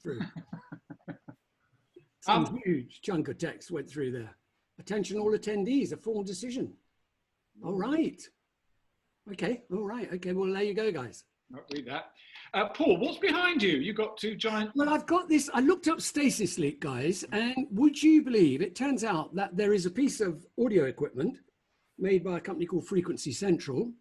through. Some huge chunk of text went through there. Attention all attendees, a formal decision. All right. Okay, all right. Okay, well, there you go, guys. I'll read that. Paul, what's behind you? You've got two giant... Well, I've got this. I looked up STASIS Leak, guys, and would you believe it turns out that there is a piece of audio equipment made by a company called Frequency Central,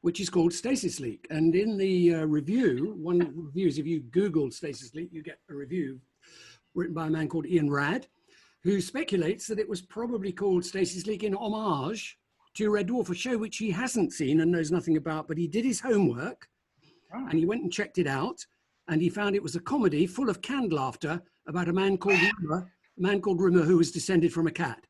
which is called STASIS Leak. And in the review, one of the reviews, if you Google STASIS Leak, you get a review written by a man called Ian Rad, who speculates that it was probably called STASIS Leak in homage to Red Dwarf, a show which he hasn't seen and knows nothing about, but he did his homework. And he went and checked it out, and he found it was a comedy full of canned laughter about a man called Rimmer, who was descended from a cat.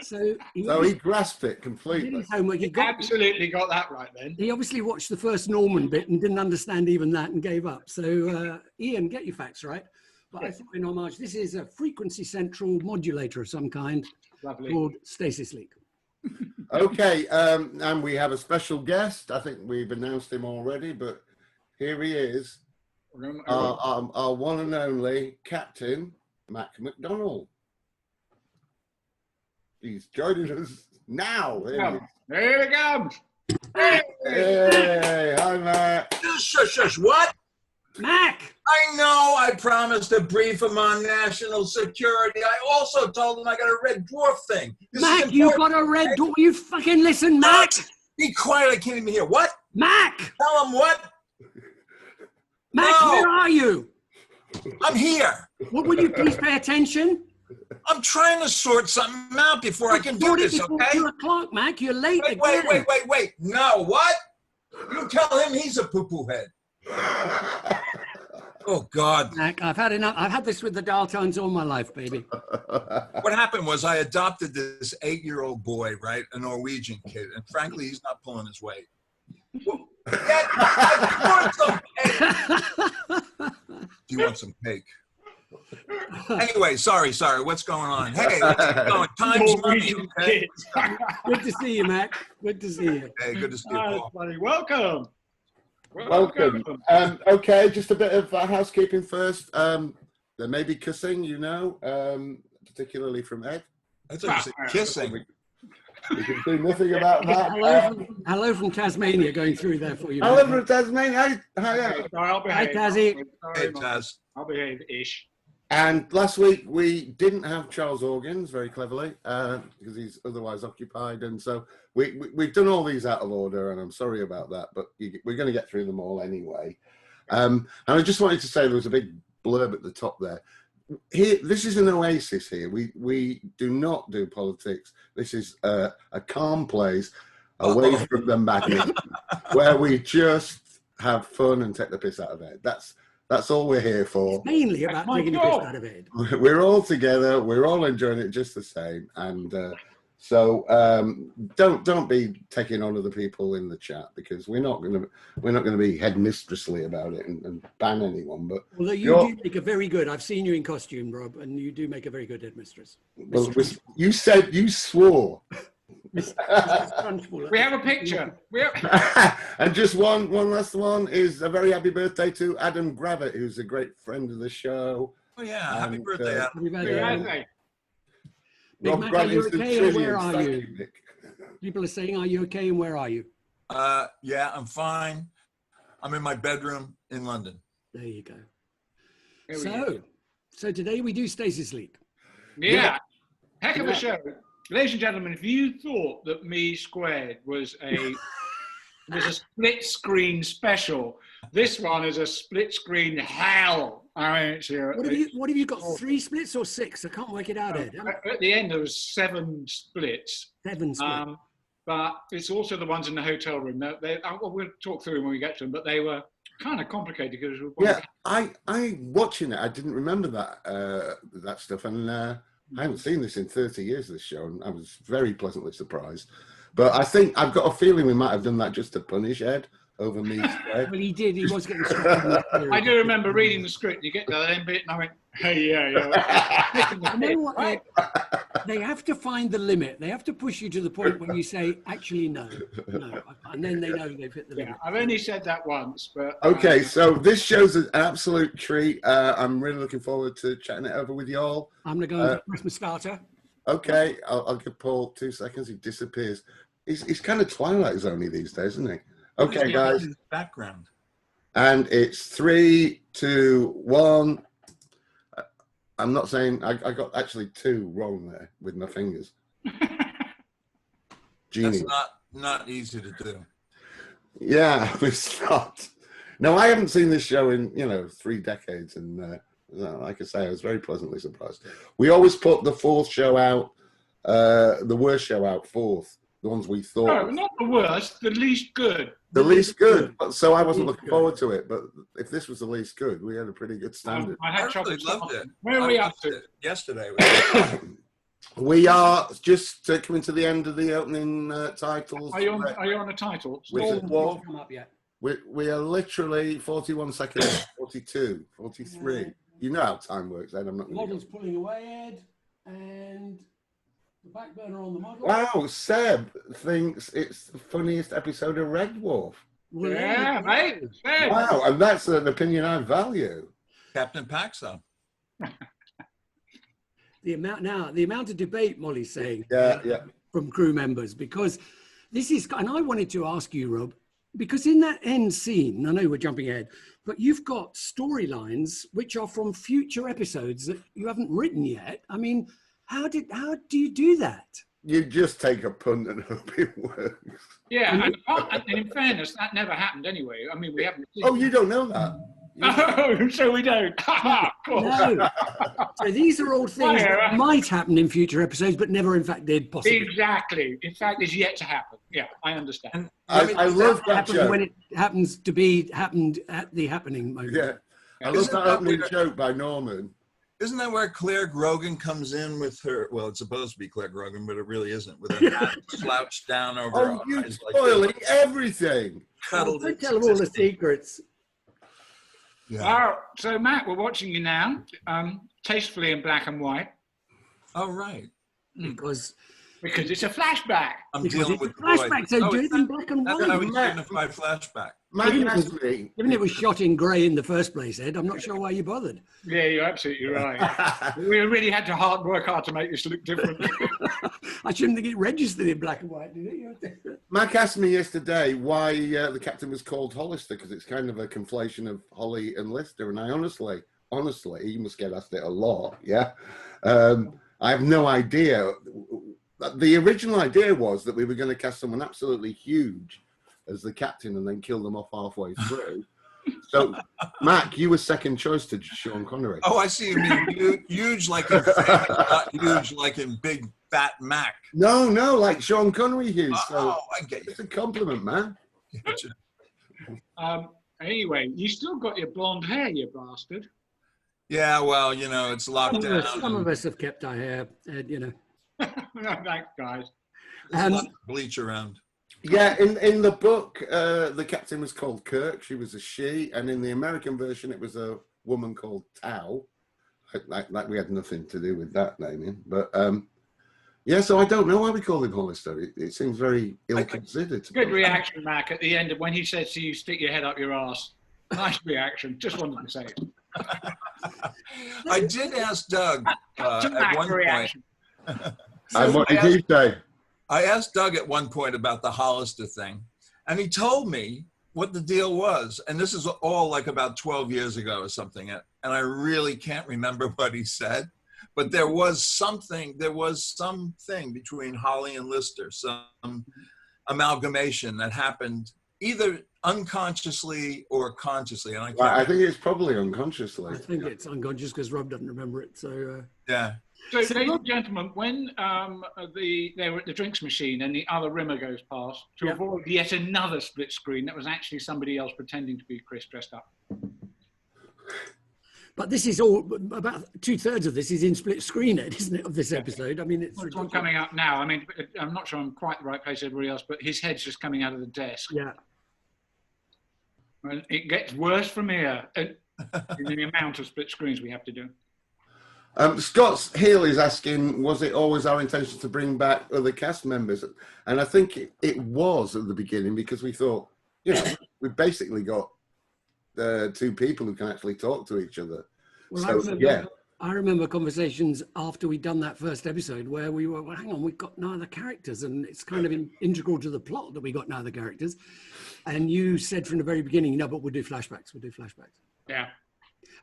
So he grasped it completely. His homework. He absolutely got that right then. He obviously watched the first Norman bit and didn't understand even that and gave up. So Ian, get your facts right. But I thought in homage, this is a Frequency Central modulator of some kind. Lovely. Called STASIS Leak. Okay, and we have a special guest. I think we've announced him already, but here he is, our one and only Captain McDonald. He's joining us now. Here he comes. Hey, hi, Mac. Shush, what? Mac! I know I promised to brief him on national security. I also told him I got a Red Dwarf thing. Mac, you got a Red Dwarf? You fucking listen, Mac! Be quiet, I can't even hear. What? Mac! Tell him what? Mac, where are you? I'm here. What, will you please pay attention? I'm trying to sort something out before I can do this, okay? 2 o'clock, Mac. You're late wait, again. Wait. No, what? You tell him he's a poo-poo head. Oh, God. Mac, I've had enough. I've had this with the dial tones all my life, baby. What happened was I adopted this 8-year-old boy, right? A Norwegian kid. And frankly, he's not pulling his weight. Well, do you want some cake? Anyway, sorry. What's going on? Hey, let's keep going. Time's money. Okay? Good to see you, Mac. Good to see you. Hey, good to see you, Paul. Welcome. Okay, just a bit of housekeeping first. There may be kissing, particularly from Ed. I thought you said kissing. We can do nothing about that. Hello from Tasmania going through there for you. Hello from Tasmania. Hi, Hi, Tazzy. Hey, Taz. I'll behave-ish. And last week we didn't have Charles Organs, very cleverly, because he's otherwise occupied. And so we've done all these out of order, and I'm sorry about that, but we're going to get through them all anyway. And I just wanted to say there was a big blurb at the top there. Here, this is an oasis here. We do not do politics. This is a calm place away from the madness, where we just have fun and take the piss out of it. That's all we're here for. It's mainly about taking the piss out of it. We're all together. We're all enjoying it just the same. And so don't be taking on other people in the chat, because we're not going to be headmistressly about it and ban anyone. But although you do make a very good. I've seen you in costume, Rob, and you do make a very good headmistress. Well, you said you swore. We have a picture. And just one last one is a very happy birthday to Adam Gravett, who's a great friend of the show. Oh yeah, happy birthday, Adam. Happy birthday. Big Rob Mac, are you okay and where are you? Nick. People are saying, are you okay and where are you? Yeah, I'm fine. I'm in my bedroom in London. There you go. So today we do STASIS Leak. Yeah. Heck of a show. Ladies and gentlemen, if you thought that Me Squared was a split screen special, this one is a split screen hell. I mean, what have you got? 3 splits or 6? I can't work it out, Ed. At the end, there was 7 splits. 7 splits. But it's also the ones in the hotel room. We'll talk through them when we get to them, but they were kind of complicated. Yeah, I watching it, I didn't remember that stuff, and I haven't seen this in 30 years, this show, and I was very pleasantly surprised. But I think I've got a feeling we might have done that just to punish Ed over Me Squared. Well, he did. He was getting struck. I do remember reading the script. You get to that end bit, and I went, "Hey, yeah." They have to find the limit. They have to push you to the point where you say, actually, no, and then they know they've hit the limit. I've only said that once, but Okay, so this show's an absolute treat. I'm really looking forward to chatting it over with you all. I'm going to go and press my starter. Okay, I'll give Paul 2 seconds. He disappears. He's kind of Twilight Zone these days, isn't he? Okay, guys. Background. And it's 3, 2, 1. I'm not saying I got actually 2 wrong there with my fingers. Genius. That's not easy to do. Yeah, it's not. No, I haven't seen this show in 3 decades, and like I say, I was very pleasantly surprised. We always put the 4th show out, the worst show out 4th. The ones we thought. No, not the worst, the least good. The least good. So I wasn't looking forward to it, but if this was the least good, we had a pretty good standard. I really loved it. Where are we up to? Yesterday. We are just coming to the end of the opening titles. Are you on a title? With Dwarf. Come up yet. We are literally 41 seconds, 42, 43. You know how time works, Ed. I'm not. The model's pulling away, Ed, and the back burner on the model. Wow, Seb thinks it's the funniest episode of Red Dwarf. Yeah, mate. Seb. Wow, and that's an opinion I value. Captain Paxo. The amount of debate Molly's saying from crew members, because this is, and I wanted to ask you, Rob, because in that end scene, I know we're jumping ahead, but you've got storylines which are from future episodes that you haven't written yet. I mean, how do you do that? You just take a punt and hope it works. Yeah, and in fairness, that never happened anyway. I mean, we haven't seen Oh, you don't know that? Oh, so we don't. No. So these are all things that might happen in future episodes, but never in fact did possibly. Exactly. In fact, it's yet to happen. Yeah, I understand. I love that joke. When it happens to be happened at the happening moment. Yeah. I love that opening joke by Norman. Isn't that where Claire Grogan comes in with her? Well, it's supposed to be Claire Grogan, but it really isn't. With her hat slouched down over her Oh, you're eyes, spoiling everything. cuddled. Don't tell them all the secrets. Yeah. So Matt, we're watching you now, tastefully in black and white. Oh, right. Because it's a flashback. I'm Because dealing it's with a flashback, so do it it's in black and That's how white. we signify flashback. Mike asked me. Even if it was shot in grey in the first place, Ed, I'm not sure why you bothered. Yeah, you're absolutely right. We really had to work hard to make this look different. I shouldn't think it registered in black and white, did it? Mac asked me yesterday why the captain was called Hollister, because it's kind of a conflation of Holly and Lister. And I honestly, you must get asked it a lot, yeah? I have no idea. The original idea was that we were going to cast someone absolutely huge as the captain and then kill them off halfway through. So, Mac, you were second choice to Sean Connery. Oh, I see. You mean huge like in fat, not huge like in big fat Mac. No, like Sean Connery huge. So I get you. it's a compliment, man. Anyway, you still got your blonde hair, you bastard. Yeah, well, it's locked down. Some of us have kept our hair, Ed, Thanks, guys. There's a lot of bleach around. Yeah, in the book, the captain was called Kirk. She was a she, and in the American version, it was a woman called Tao. Like we had nothing to do with that naming, but yeah. So I don't know why we call him Hollister. It seems very ill-considered. Good reaction, Mac, at the end of when he said to you, "Stick your head up your ass." Nice reaction. Just wanted to say it. I did ask Doug at one point. And what did he say? I asked Doug at one point about the Hollister thing, and he told me what the deal was. And this is all like about 12 years ago or something. And I really can't remember what he said, but there was something between Holly and Lister, some amalgamation that happened either unconsciously or consciously. And I think it's probably unconsciously. I think it's unconscious because Rob doesn't remember it. So yeah. So, ladies and gentlemen, when they were at the drinks machine and the other rimmer goes past, to avoid yet another split screen, that was actually somebody else pretending to be Chris dressed up. But this is all, about 2/3 of this is in split screen, Ed, isn't it, of this episode? I mean, it's all coming up now. I mean, I'm not sure I'm quite the right place as everybody else, but his head's just coming out of the desk. Yeah. And it gets worse from here in the amount of split screens we have to do. Scott's Hill is asking, was it always our intention to bring back other cast members? And I think it was at the beginning, because we thought, you know, we've basically got two people who can actually talk to each other. Well, So, yeah. I remember conversations after we'd done that first episode where we were, well, hang on, we've got no other characters, and it's kind of integral to the plot that we got no other characters. And you said from the very beginning, no, but we'll do flashbacks. Yeah.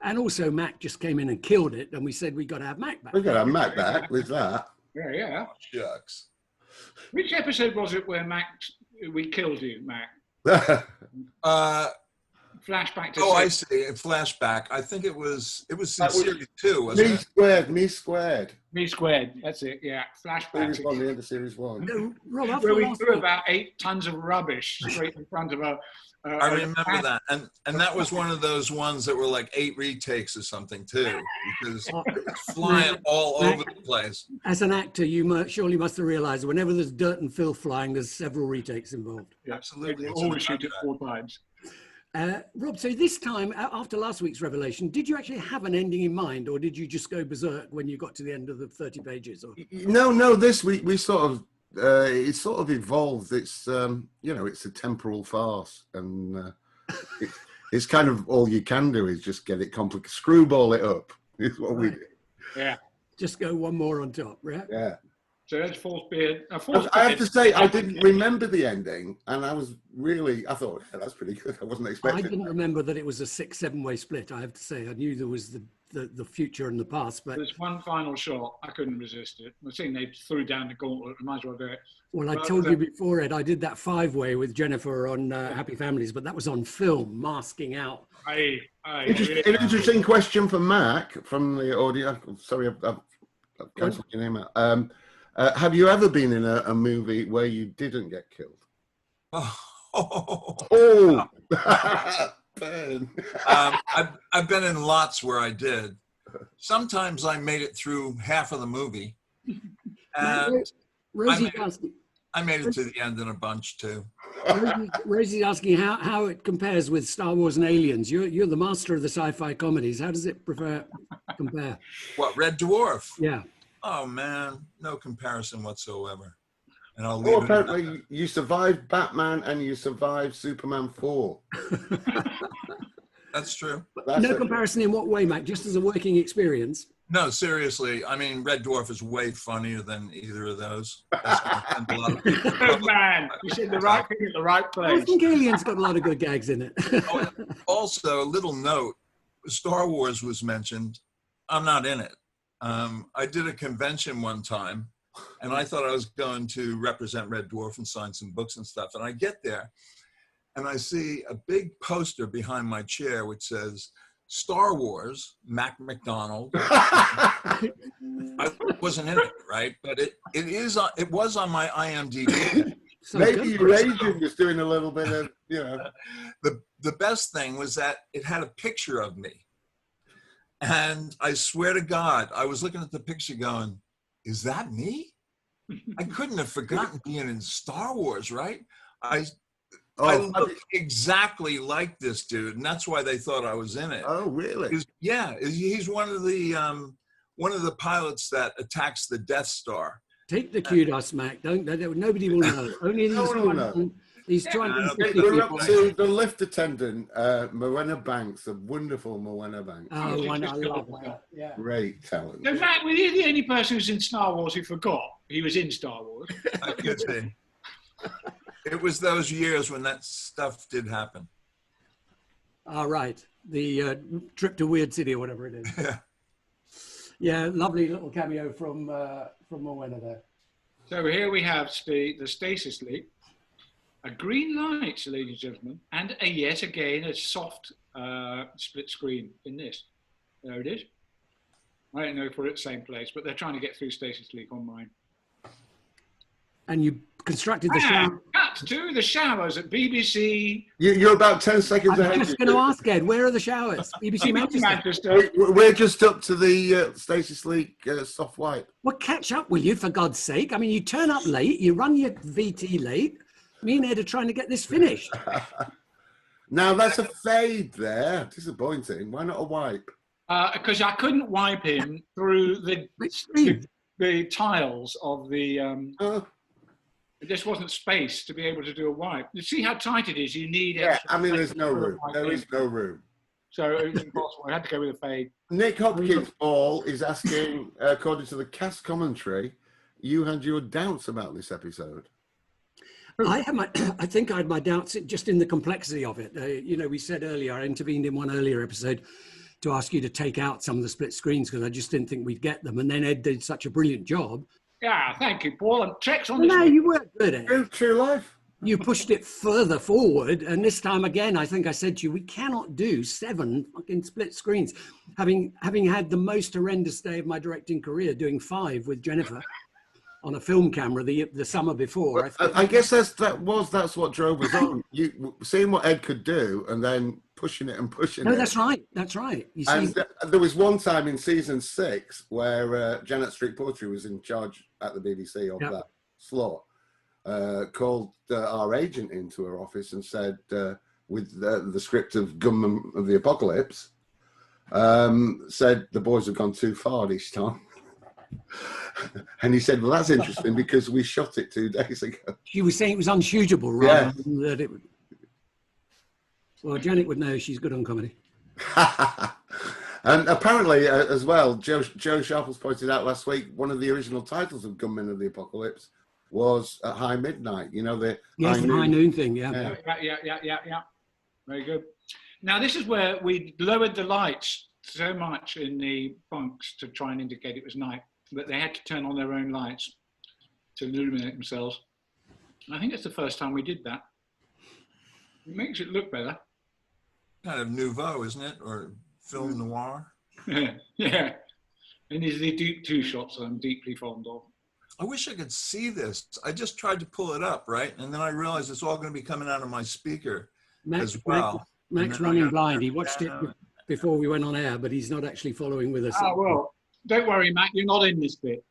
And also, Mac just came in and killed it, and we said we got to have Mac back. We got to have Mac back with that. Yeah. Shucks. Which episode was it where we killed you, Mac? Flashback to. Oh, I see. A flashback. I think it was series 2, wasn't it? Me squared. Me squared. That's it. Yeah. Flashback. Series 1, the end of series 1. No, Rob, Where we threw about 8 tons of rubbish straight in front of a. I remember that, and that was one of those ones that were like 8 retakes or something too, because it's flying all over the place. As an actor, you surely must have realised whenever there's dirt and filth flying, there's several retakes involved. Yeah, Absolutely. Always shoot it 4 times. Rob, so this time, after last week's revelation, did you actually have an ending in mind, or did you just go berserk when you got to the end of the 30 pages? Or? No, this week we sort of, it sort of evolved. It's, you know, it's a temporal farce, and it's kind of all you can do is just get it complicated, screwball it up, is what we do. Yeah. Just go one more on top, right? Yeah. So that's fourth beard. I have to say, I didn't remember the ending, and I thought, yeah, that's pretty good. I wasn't expecting I didn't remember that it was a 6-7-way split, I have to say. I knew there was the future and the past, but... There's one final shot. I couldn't resist it. I think they threw down the gauntlet. I might as well do it. Well, I told you before, Ed, I did that 5-way with Jennifer on Happy Families, but that was on film, masking out. Interesting question for Mac from the audio. Sorry, I've cancelled your name out. Have you ever been in a movie where you didn't get killed? Oh, burn. I've been in lots where I did. Sometimes I made it through half of the movie. And I made it to the end in a bunch too. Rosie's asking how it compares with Star Wars and Aliens. You're the master of the sci-fi comedies. How does it compare? What, Red Dwarf? Yeah. Oh man, no comparison whatsoever. And I'll Oh, leave apparently you survived Batman and you survived Superman 4. That's true. No comparison in what way, Mac? Just as a working experience? No, seriously. I mean, Red Dwarf is way funnier than either of those. Good man. You said the right thing at the right place. I think Aliens got a lot of good gags in it. Also, a little note, Star Wars was mentioned. I'm not in it. I did a convention one time, and I thought I was going to represent Red Dwarf and sign some books and stuff. And I get there, and I see a big poster behind my chair which says, Star Wars, McDonald. I wasn't in it, right? But it was on my IMDb. So maybe your agent was doing a little bit of, you know. The best thing was that it had a picture of me. And I swear to God, I was looking at the picture going, is that me? I couldn't have forgotten being in Star Wars, right? I look exactly like this dude, and that's why they thought I was in it. Oh, really? He's one of the pilots that attacks the Death Star. Take the kudos, Mac. Nobody will know. Only these We're up to the lift attendant, Morwenna Banks, the wonderful Morwenna Banks. Oh, I love that. Yeah. Great talent. In fact, were you the only person who's in Star Wars who forgot he was in Star Wars? I could be. It was those years when that stuff did happen. All right. The trip to Weird City or whatever it is. Yeah. Yeah, lovely little cameo from Morwenna there. So here we have the stasis leak. A green light, ladies and gentlemen, and yet again a soft split screen in this. There it is. I don't know if we're at the same place, but they're trying to get through stasis leak on mine. And you constructed the shower. Cut to the showers at BBC. You're about 10 seconds ahead. I'm just going to ask Ed, where are the showers? BBC Manchester. We're just up to the stasis leak soft white. Well, catch up with you, for God's sake. I mean, you turn up late, you run your VT late. Me and Ed are trying to get this finished. Now, that's a fade there. Disappointing. Why not a wipe? Because I couldn't wipe him through the tiles of the. It just wasn't space to be able to do a wipe. You see how tight it is. You need. Yeah, I mean, there's no room. There is no room. So it was impossible. I had to go with a fade. Nick Hopkins Paul is asking, according to the cast commentary, you had your doubts about this episode. I think I had my doubts just in the complexity of it. You know, we said earlier, I intervened in one earlier episode to ask you to take out some of the split screens because I just didn't think we'd get them. And then Ed did such a brilliant job. Yeah, thank you, Paul. And checks on this. No, you were good, Ed. True life. You pushed it further forward. And this time again, I think I said to you, we cannot do 7 fucking split screens. Having had the most horrendous day of my directing career, doing 5 with Jennifer on a film camera the summer before. I guess that's what drove us on. You seeing what Ed could do and then pushing it. No, that's right. That's right. You see, there was one time in season 6 where Janet Street Poetry was in charge at the BBC of that slot. Called our agent into her office and said, with the script of Gunman of the Apocalypse, said the boys have gone too far this time. And he said, well, that's interesting because we shot it 2 days ago. She was saying it was unshootable rather than that it would. Well, Janet would know, she's good on comedy. And apparently, as well, Joe Sharples pointed out last week, one of the original titles of Gunmen of the Apocalypse was at High Midnight. You know, the high noon thing, yeah. Very good. Now, this is where we lowered the lights so much in the bunks to try and indicate it was night that they had to turn on their own lights to illuminate themselves. And I think it's the first time we did that. It makes it look better. Kind of nouveau, isn't it? Or film noir? Yeah. And these are the deep 2 shots that I'm deeply fond of. I wish I could see this. I just tried to pull it up, right? And then I realized it's all going to be coming out of my speaker as well. Max running blind. He watched it before we went on air, but he's not actually following with us. Oh, well, don't worry, Matt. You're not in this bit.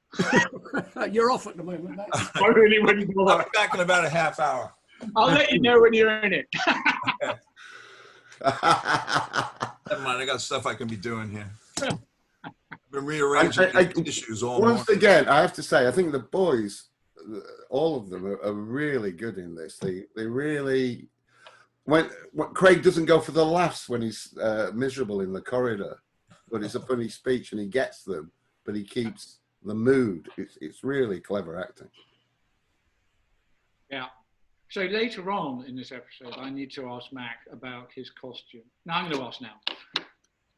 You're off at the moment, Max. I really wouldn't bother. I'll be back in about a half hour. I'll let you know when you're in it. Never mind, I got stuff I can be doing here. I've been rearranging issues all morning. Once again, I have to say, I think the boys, all of them, are really good in this. They really, when Craig doesn't go for the laughs when he's miserable in the corridor, but it's a funny speech and he gets them, but he keeps the mood. It's really clever acting. Yeah. So later on in this episode, I need to ask Mac about his costume. No, I'm going to ask now.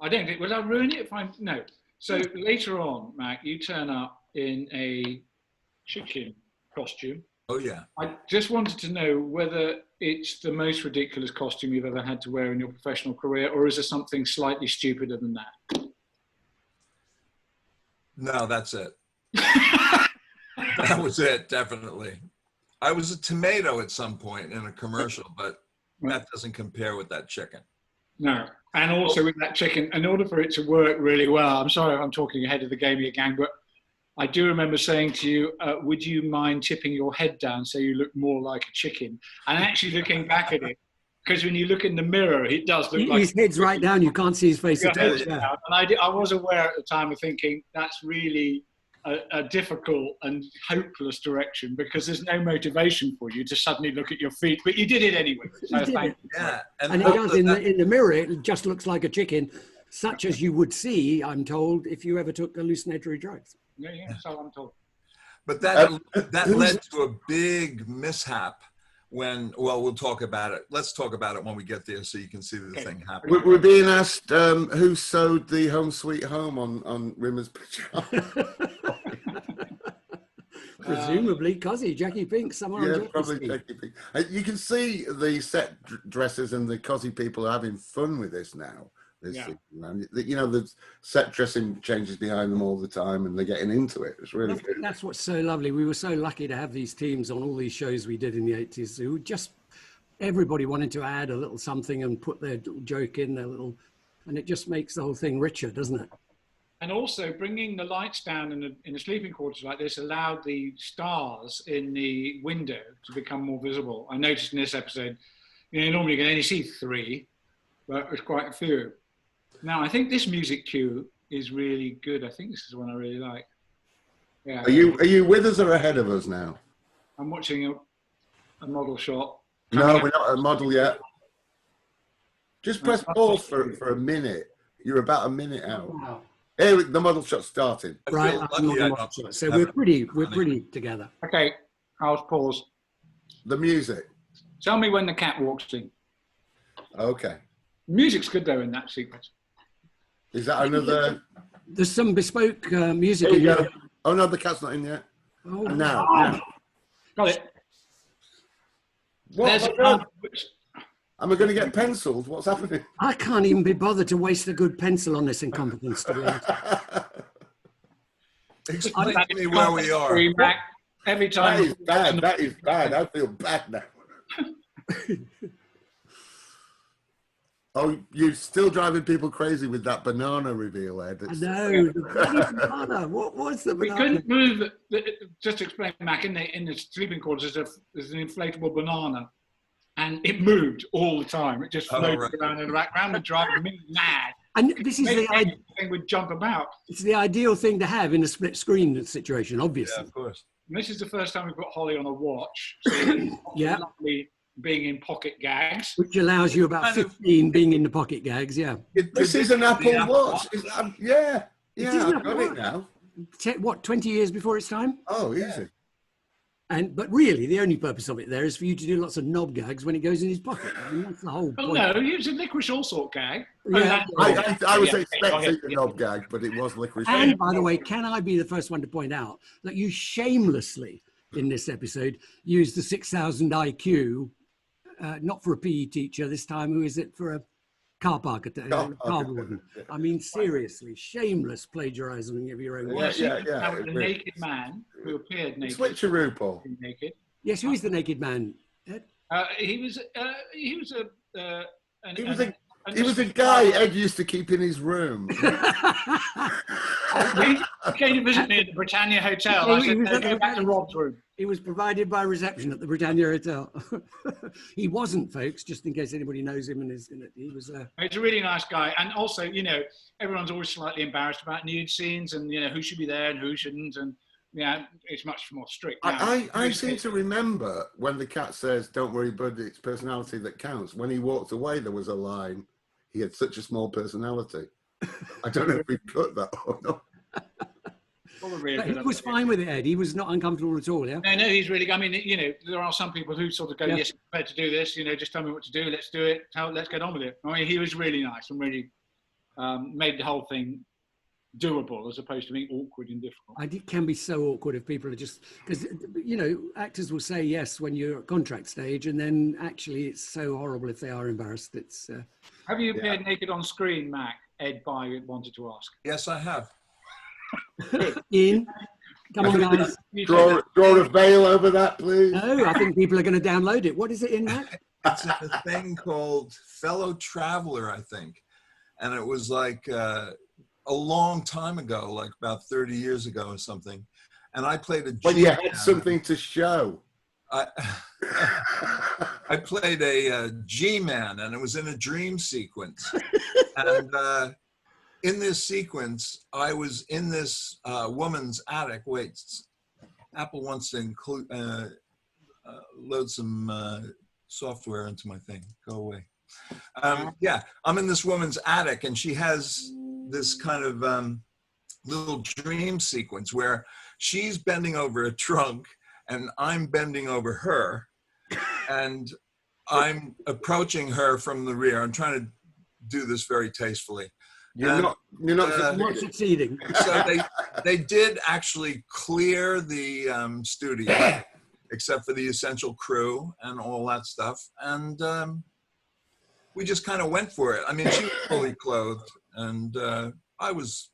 I don't think, will I ruin it if I, no. So later on, Mac, you turn up in a chicken costume. Oh, yeah. I just wanted to know whether it's the most ridiculous costume you've ever had to wear in your professional career, or is there something slightly stupider than that? No, that's it. That was it, definitely. I was a tomato at some point in a commercial, but that doesn't compare with that chicken. No. And also with that chicken, in order for it to work really well, I'm sorry I'm talking ahead of the game here, gang, but I do remember saying to you, would you mind tipping your head down so you look more like a chicken? And actually looking back at it, because when you look in the mirror, it does look like... His head's right down, you can't see his face at all. Yeah. And I was aware at the time of thinking, that's really a difficult and hopeless direction because there's no motivation for you to suddenly look at your feet, but you did it anyway. So thank you. Yeah. And it does, in the mirror, it just looks like a chicken, such as you would see, I'm told, if you ever took hallucinatory drugs. Yeah, so I'm told. But that led to a big mishap when, well, we'll talk about it. Let's talk about it when we get there so you can see the thing happen. We're being asked who sewed the Home Sweet Home on Rimmer's pajamas. Presumably Cozzy, Jackie Pink, someone on Jackie's probably Jackie Pink. You can see the set dressers and the Cozzy people are having fun with this now. You know, the set dressing changes behind them all the time and they're getting into it. It's really good. That's what's so lovely. We were so lucky to have these teams on all these shows we did in the 80s who just, everybody wanted to add a little something and put their joke in, and it just makes the whole thing richer, doesn't it? And also bringing the lights down in the sleeping quarters like this allowed the stars in the window to become more visible. I noticed in this episode, you know, normally you can only see 3, but there's quite a few. Now, I think this music cue is really good. I think this is one I really like. Yeah. Are you with us or ahead of us now? I'm watching a model shot. No, we're not at a model yet. Just press pause for a minute. You're about a minute out. Wow. Hey, the model shot's started. I Right. feel I'm lucky not I a don't model shot. So have we're it. pretty together. Okay, I'll pause. The music. Tell me when the cat walks in. Okay. Music's good though in that sequence. Is that another? There's some bespoke music There in you there. go. Oh no, the cat's not in yet. Oh, And now. Got it. What? There's Am I going to get pencils? What's happening? I can't even be bothered to waste a good pencil on this incompetence, to be honest. Explain to me where we are. Every That time. is bad. That is bad. I feel bad now. Oh, you're still driving people crazy with that banana reveal, Ed. I know. The bloody banana. What was the We banana? couldn't move. Just to explain, Mac, in the sleeping quarters, there's an inflatable banana, and it moved all the time. It just floated around and around and driving me mad. And this is Thing would jump about. it's the ideal thing to have in a split screen situation, obviously. Yeah, of course. And this is the first time we've got Holly on a watch. So Yeah. lovely being in pocket gags. Which allows you about 15 being in the pocket gags, yeah. This is an Apple Watch. Yeah. is Yeah, an I've got Apple it Watch. now. What, 20 years before its time? Oh, easy. But really, the only purpose of it there is for you to do lots of knob gags when it goes in his pocket. I mean, that's the whole Oh point. no, it was a licorice all sort gag. Yeah. I was Yeah, expecting yeah. a knob gag, but it was licorice. And by the way, can I be the first one to point out that you shamelessly, in this episode, used the 6,000 IQ, not for a PE teacher this time, who is it, for a car park car warden. I mean, seriously, shameless plagiarizing of your own work. That was a naked man who appeared naked. Switcheroo, Paul. Naked. Yes, who is the naked man? Ed? He was a guy Ed used to keep in his room. He came to visit me at the Britannia Hotel. I said, no, go back to Rob's room. He was provided by reception at the Britannia Hotel. He wasn't, folks, just in case anybody knows him and is in it. He was He's a really nice guy. And also, you know, everyone's always slightly embarrassed about nude scenes and, you know, who should be there and who shouldn't. And, yeah, it's much more strict now. I seem to remember when the cat says, "Don't worry, bud, it's personality that counts." When he walked away, there was a line, "He had such a small personality." I don't know if we cut that or not. Probably he was fine with it, Ed. He was not uncomfortable at all, yeah? No, he's really, I mean, you know, there are some people who sort of go, yes, I'm prepared to do this, you know, just tell me what to do, let's do it, let's get on with it. I mean, he was really nice and really made the whole thing doable as opposed to being awkward and difficult. It can be so awkward if people are just, because, you know, actors will say yes when you're at contract stage, and then actually it's so horrible if they are embarrassed. It's. Have you appeared naked on screen, Mac? Ed By wanted to ask. Yes, I have. Ian, come on, guys. Draw a veil over that, please. No, I think people are going to download it. What is it in that? It's a thing called Fellow Traveler, I think. And it was like a long time ago, like about 30 years ago or something. And I played a When you had something to show. I played a G-man, and it was in a dream sequence. And in this sequence, I was in this woman's attic. Wait, Apple wants to include load some software into my thing. Go away. Yeah, I'm in this woman's attic, and she has this kind of little dream sequence where she's bending over a trunk, and I'm bending over her, and I'm approaching her from the rear. I'm trying to do this very tastefully. You're not succeeding. So they did actually clear the studio, except for the essential crew and all that stuff. And we just kind of went for it. I mean, she was fully clothed, and I was,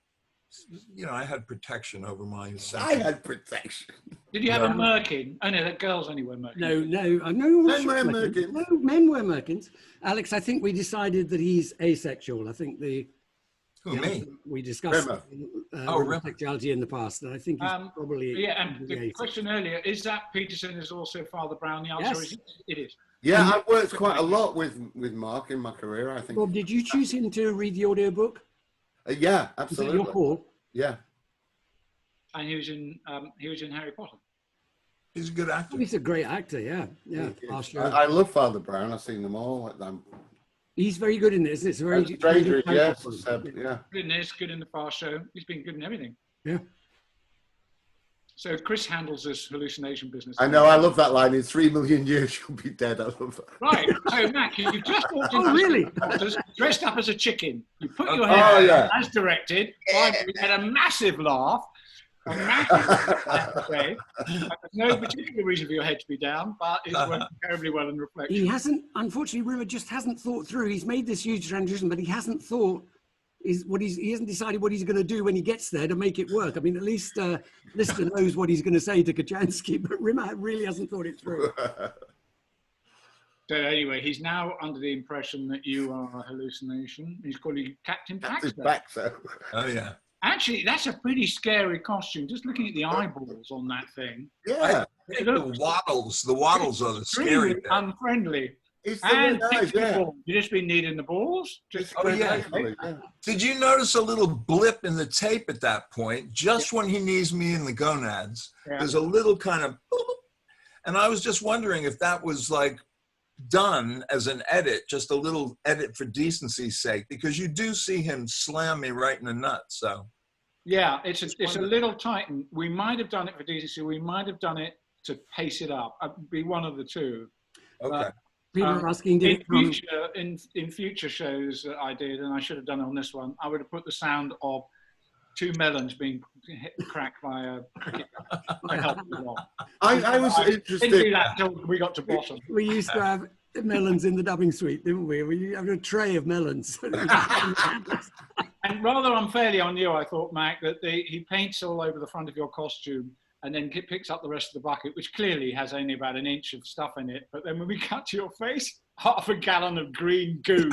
you know, I had protection over my essential. I had protection. Did you have a merkin? Oh no, that girls only wear merkins. No. Men wear merkins. No, men wear merkins. Alex, I think we decided that he's asexual. I think Who, me? we discussed Rimmer. sexuality in the past, and I think he's probably yeah. And the question earlier is that Peterson is also Father Brown. The answer is it is. Yeah, I've worked quite a lot with Mark in my career, I think. Bob, did you choose him to read the audiobook? Yeah, Was absolutely. that your call? Yeah. And he was in Harry Potter. He's a good actor. Oh, he's a great actor, yeah. I love Father Brown. I've seen them all. He's very good in this. It's a very Strangers, good yes. character. Yeah. Good in this, good in the Fast Show. He's been good in everything. Yeah. So Chris handles this hallucination business. I know. I love that line. In 3 million years, you'll be dead. I love that. Right. So Mac, you just walked into really? dressed up as a chicken. You put your hair as directed. Yeah. We had a massive laugh. A massive laugh. There's no particular reason for your head to be down, but it's worked terribly well in reflection. He hasn't, unfortunately, Rimmer just hasn't thought through. He's made this huge transition, but he hasn't thought he hasn't decided what he's going to do when he gets there to make it work. I mean, at least Lister knows what he's going to say to Kachansky, but Rimmer really hasn't thought it through. So anyway, he's now under the impression that you are a hallucination. He's calling you Captain Paxo. Oh yeah. Actually, that's a pretty scary costume. Just looking at the eyeballs on that thing. Yeah. I think the waddles are the scary really bit. unfriendly. It's And nice, yeah. you just been needing the balls. Just Oh, yeah. Did you notice a little blip in the tape at that point? Just when he needs me in the gonads, there's a little kind of, and I was just wondering if that was like done as an edit, just a little edit for decency's sake, because you do see him slam me right in the nuts. So yeah, it's a little tight. We might have done it for decency. We might have done it to pace it up. It'd be one of the two. okay. People are asking, in future shows that I did, and I should have done it on this one, I would have put the sound of 2 melons being cracked by a cricket. I was interested. Didn't do that until we got to bottom. we used to have melons in the dubbing suite, didn't we? We had a tray of melons. And rather unfairly on you, I thought, Mac, that he paints all over the front of your costume and then picks up the rest of the bucket, which clearly has only about an inch of stuff in it. But then when we cut to your face, 1/2 gallon of green goo.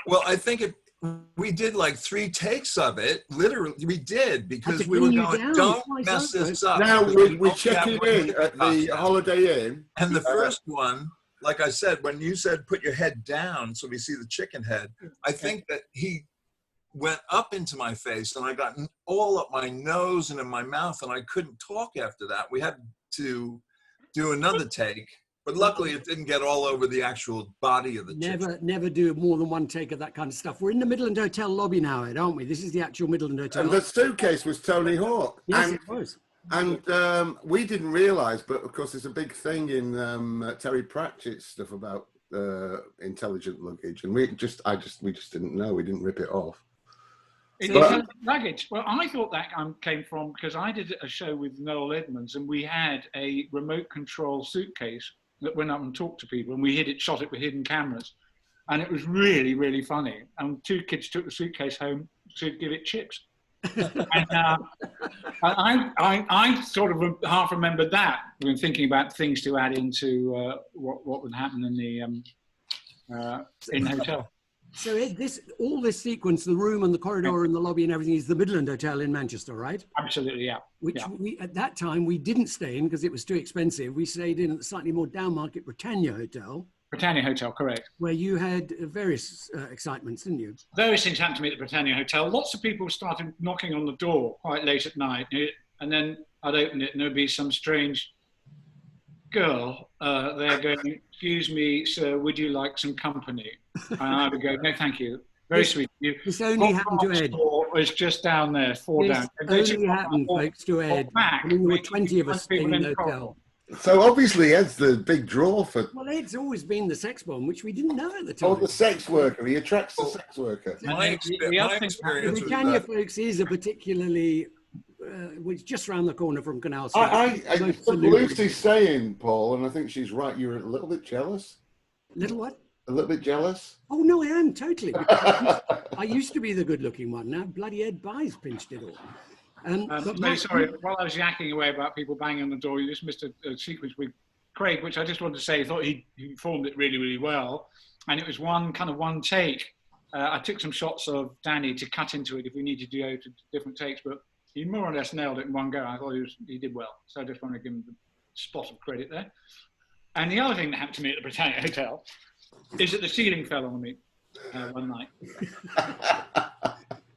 Well, I think we did like 3 takes of it. Literally, we did, because we were going, don't mess this up. Now we check it in at the Holiday Inn. And the first one, like I said, when you said put your head down so we see the chicken head, I think that he went up into my face and I got all up my nose and in my mouth, and I couldn't talk after that. We had to do another take, but luckily it didn't get all over the actual body of the chicken. Never do more than one take of that kind of stuff. We're in the Midland Hotel lobby now, Ed, aren't we? This is the actual Midland Hotel. And the suitcase was Tony Hawk. Yes, it was. And we didn't realise, but of course it's a big thing in Terry Pratchett's stuff about intelligent luggage, and we just didn't know. We didn't rip it off. Intelligent luggage. Well, I thought that came from, because I did a show with Noel Edmonds, and we had a remote control suitcase that went up and talked to people, and we shot it with hidden cameras, and it was really, really funny. And 2 kids took the suitcase home to give it chips. And I sort of half remembered that when thinking about things to add into what would happen in the in hotel. So Ed, all this sequence, the room and the corridor and the lobby and everything, is the Midland Hotel in Manchester, right? Absolutely, yeah. Which we, at that time, we didn't stay in because it was too expensive. We stayed in at the slightly more down-market Britannia Hotel. Britannia Hotel, correct. Where you had various excitements, didn't you? Various things happened to me at the Britannia Hotel. Lots of people started knocking on the door quite late at night, and then I'd open it and there'd be some strange girl there going, "Excuse me, sir, would you like some company?" And I would go, "No, thank you. Very sweet of you." This only happened to Ed. It's just down there, 4 down. This only happened, folks, to Ed. I mean, there were 20 of us staying in the hotel. So obviously Ed's the big draw for... Well, Ed's always been the sex bomb, which we didn't know at the time. Oh, the sex worker. He attracts the sex worker. My experience the Britannia, folks, is a particularly... it's just around the corner from Canal Street. I Lucy's saying, Paul, and I think she's right, you're a little bit jealous. Little what? A little bit jealous? Oh, no, I am, totally. I used to be the good-looking one. Now, bloody Ed Byes pinched it all. Sorry, while I was yakking away about people banging on the door, you just missed a sequence with Craig, which I just wanted to say, I thought he performed it really, really well. And it was one take. I took some shots of Danny to cut into it if we needed to go to different takes, but he more or less nailed it in one go. I thought he did well. So I just want to give him the spot of credit there. And the other thing that happened to me at the Britannia Hotel is that the ceiling fell on me one night.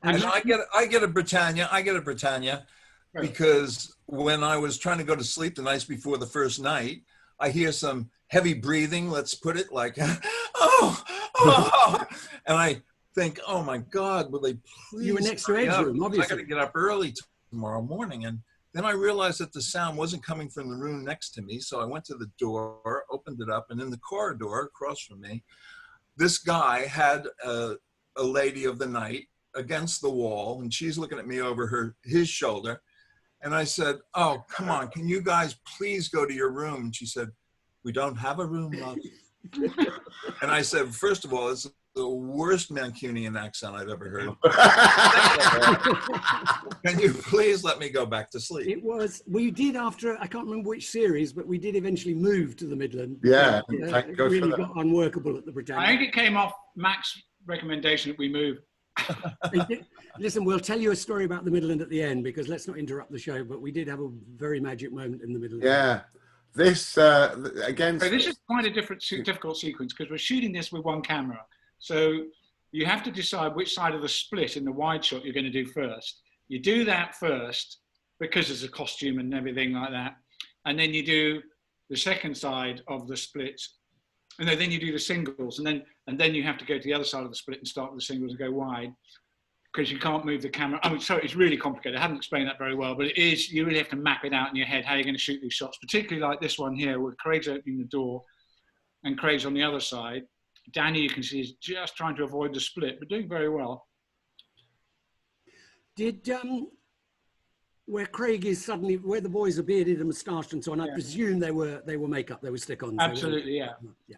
And I get a Britannia because when I was trying to go to sleep the nights before the first night, I hear some heavy breathing, let's put it like, oh, and I think, oh my God, will they please? You were next to Ed's room, obviously. I got to get up early tomorrow morning. And then I realized that the sound wasn't coming from the room next to me. So I went to the door, opened it up, and in the corridor across from me, this guy had a lady of the night against the wall, and she's looking at me over his shoulder. And I said, oh, come on, can you guys please go to your room? And she said, we don't have a room, love. And I said, first of all, it's the worst Mancunian accent I've ever heard. Can you please let me go back to sleep? It was, we did after, I can't remember which series, but we did eventually move to the Midland. Yeah, it really got unworkable at the Britannia. I think it came off Mac's recommendation that we move. Listen, we'll tell you a story about the Midland at the end, because let's not interrupt the show, but we did have a very magic moment in the Midland. Yeah. This, again... So this is quite a difficult sequence, because we're shooting this with one camera. So you have to decide which side of the split in the wide shot you're going to do first. You do that first, because there's a costume and everything like that. And then you do the second side of the split. And then you do the singles. And then you have to go to the other side of the split and start with the singles and go wide, because you can't move the camera. I mean, sorry, it's really complicated. I haven't explained that very well, but it is, you really have to map it out in your head how you're going to shoot these shots, particularly like this one here, where Craig's opening the door and Craig's on the other side. Danny, you can see, is just trying to avoid the split, but doing very well. Did, where Craig is suddenly, where the boys are bearded and moustached and so on, I presume they were makeup, they were stick-ons. Absolutely, yeah.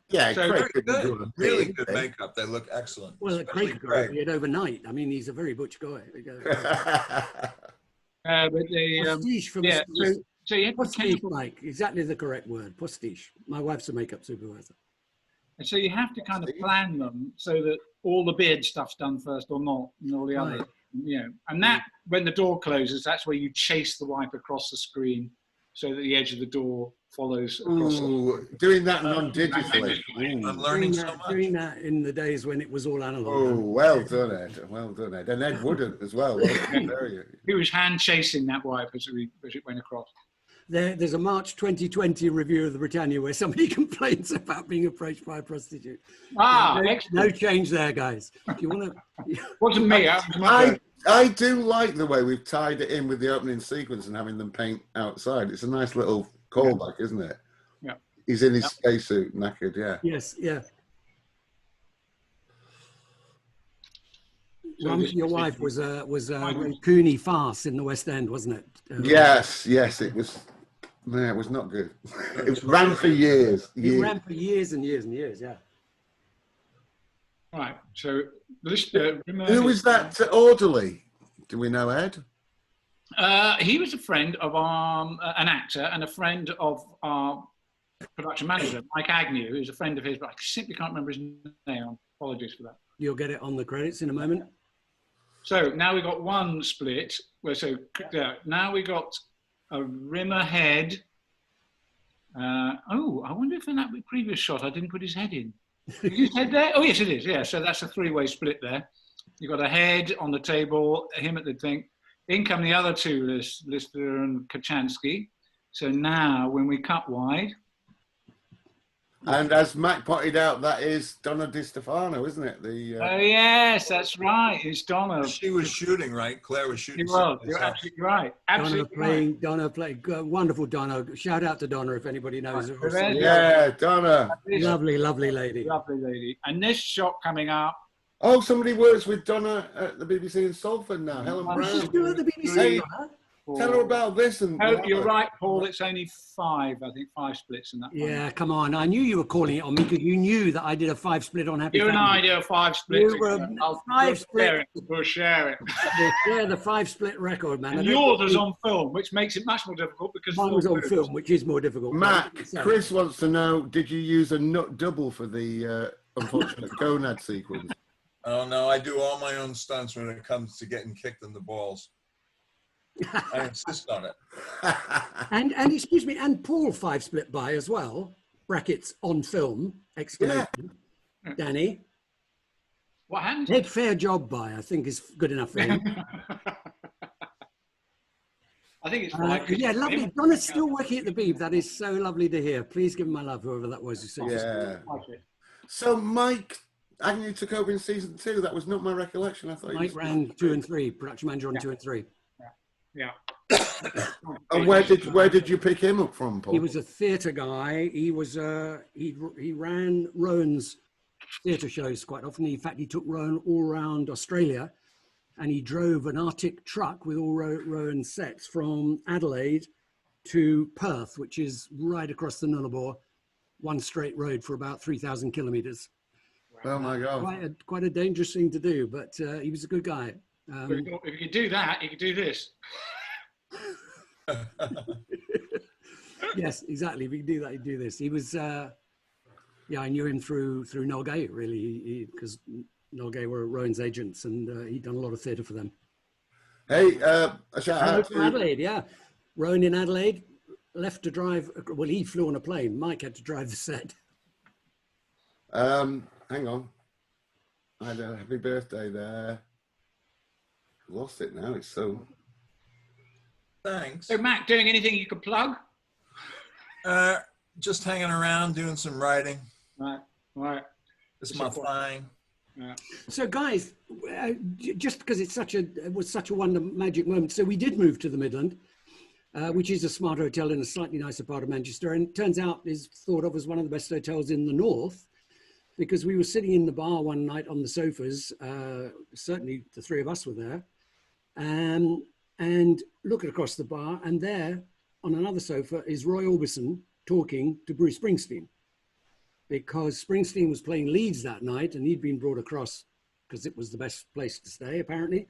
Yeah, So Craig Very didn't good, do a really thing, good makeup. They look excellent. Well, Craig could Craig. have beard overnight. I mean, he's a very butch guy. But they, Postiche from yeah, so you have to postiche, like, exactly the correct word, postiche. My wife's a makeup supervisor. and so you have to kind of plan them so that all the beard stuff's done first or not, and all the other, you know. And that, when the door closes, that's where you chase the wipe across the screen so that the edge of the door follows across. Ooh, doing that non-digitally. I'm learning so much. Doing that in the days when it was all analog. Oh, well done, Ed. Well done, Ed. And Ed wouldn't as well. He was hand chasing that wipe as it went across. There's a March 2020 review of the Britannia where somebody complains about being approached by a prostitute. Ah, no change there, guys. If you want to, wasn't me. I do like the way we've tied it in with the opening sequence and having them paint outside. It's a nice little callback, isn't it? Yeah. He's in his spacesuit, knackered, yeah. yes, yeah. So Run for Your Wife was a Cooney farce in the West End, wasn't it? Yes, it was. Man, it was not good. It ran for years. It ran for years and years and years, yeah. Right. So this. Who was that orderly? Do we know, Ed? He was a friend of an actor and a friend of our production manager, Mike Agnew, who's a friend of his, but I simply can't remember his name. Apologies for that. You'll get it on the credits in a moment. So now we got one split. Now we got a rimmer head. Oh, I wonder if in that previous shot I didn't put his head in. Is his head there? Oh, yes, it is. Yeah, so that's a three-way split there. You've got a head on the table, him at the thing. In come the other two, Lister and Kachansky. So now when we cut wide. And as Mac pointed out, that is Donna Di Stefano, isn't it? Oh, yes, that's right. It's Donna. She was shooting, right? Claire was shooting. Well, you're absolutely right. Absolutely Donna playing, wonderful Donna. Shout out to Donna if anybody knows her. Yeah, Donna. Lovely, lovely lady. Lovely lady. And this shot coming up. Oh, somebody works with Donna at the BBC in Salford now, Helen Brown. She's still at the BBC. Hey, tell her about this. And oh, you're right, Paul. It's only 5 splits in that. Yeah, come on. I knew you were calling it on me because you knew that I did a 5 split on Happy You Family. and I do a 5 split. I'll 5 split. We'll share it. We'll share the 5 split record, man. And yours is on film, which makes it much more difficult because mine was on film, which is more difficult. Matt, Chris wants to know: did you use a nut double for the unfortunate gonad sequence? Oh no, I do all my own stunts when it comes to getting kicked in the balls. I insist on it. and excuse me, and Paul 5 split by as well. brackets on film, exclamation. Danny. What happened? Head fair job by, I think is good enough for him. I think it's fine. Yeah, lovely. Donna's still working at the Beeb. That is so lovely to hear. Please give him my love, whoever that was who said this. Yeah. So Mike Agnew took over in season 2. That was not my recollection. I thought Mike ran 2 and 3, production manager on 2 and 3. Yeah. And where did you pick him up from, Paul? He was a theatre guy. He was he ran Rowan's theatre shows quite often. In fact, he took Rowan all around Australia, and he drove an Arctic truck with all Rowan sets from Adelaide to Perth, which is right across the Nullarbor, one straight road for about 3,000 kilometres. Oh my God! Quite a dangerous thing to do, but he was a good guy. If you could do that, you could do this. Yes, exactly. If you could do that, you do this. He was, yeah, I knew him through Noel Gay, really, because Noel Gay were Rowan's agents, and he'd done a lot of theatre for them. Hey, a shout out to Adelaide, yeah. Rowan in Adelaide left to drive. Well, he flew on a plane. Mike had to drive the set. Hang on. I had a happy birthday there. Lost it now. It's so. Thanks. So, Mac, doing anything you could plug? Just hanging around, doing some writing. Right. It's my thing. Yeah. So, guys, just because it was such a wonder magic moment. So we did move to the Midland, which is a smart hotel in a slightly nicer part of Manchester, and it turns out is thought of as one of the best hotels in the north. Because we were sitting in the bar one night on the sofas, certainly the three of us were there, and looking across the bar, and there on another sofa is Roy Orbison talking to Bruce Springsteen, because Springsteen was playing Leeds that night and he'd been brought across because it was the best place to stay, apparently.